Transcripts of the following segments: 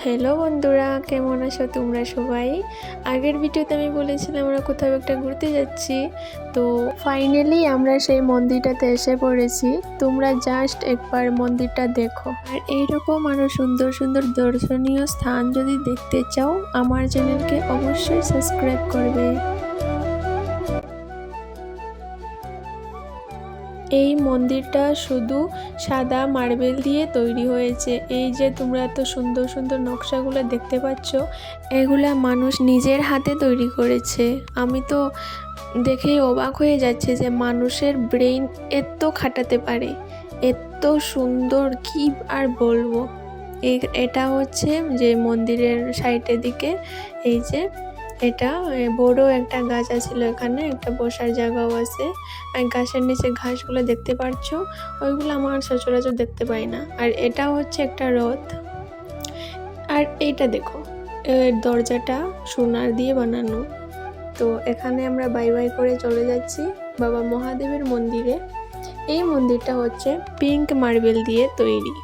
Hello বন্ধুরা, কেমন আছো তোমরা সবাই? আগের ভিডিওতে আমি বলেছিলাম আমরা কোথাও একটা ঘুরতে যাচ্ছি। তো ফাইনালি আমরা সেই মন্দিরটাতে এসে পড়েছি। তোমরা জাস্ট একবার মন্দিরটা দেখো। আর এইরকম আরও সুন্দর সুন্দর দর্শনীয় স্থান যদি দেখতে চাও, আমার চ্যানেলকে অবশ্যই সাবস্ক্রাইব করবে। এই মন্দিরটা শুধু সাদা মার্বেল দিয়ে তৈরি হয়েছে। এই যে তোমরা এত সুন্দর সুন্দর নকশাগুলো দেখতে পাচ্ছ, এগুলা মানুষ নিজের হাতে তৈরি করেছে। আমি তো দেখেই অবাক হয়ে যাচ্ছে যে মানুষের ব্রেইন এত খাটাতে পারে, এত সুন্দর, কি আর বলবো। এটা হচ্ছে যে মন্দিরের সাইডের দিকে এই যে এটা বড় একটা গাছ আছিল, এখানে একটা বসার জায়গাও আছে। আর গাছের নিচে ঘাসগুলো দেখতে পাচ্ছ, ওইগুলো আমার সচরাচর দেখতে পাই না। আর এটা হচ্ছে একটা রথ। আর এইটা দেখো, দরজাটা সোনার দিয়ে বানানো। তো এখানে আমরা বাই বাই করে চলে যাচ্ছি বাবা মহাদেবের মন্দিরে। এই মন্দিরটা হচ্ছে পিঙ্ক মার্বেল দিয়ে তৈরি।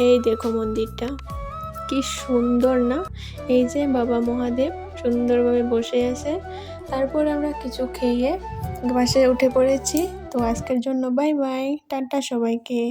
এই দেখো মন্দিরটা কি সুন্দর না? এই যে বাবা মহাদেব সুন্দরভাবে বসে আছে। তারপর আমরা কিছু খেয়ে বাসে উঠে পড়েছি। তো আজকের জন্য বাই বাই, টাটা সবাইকে।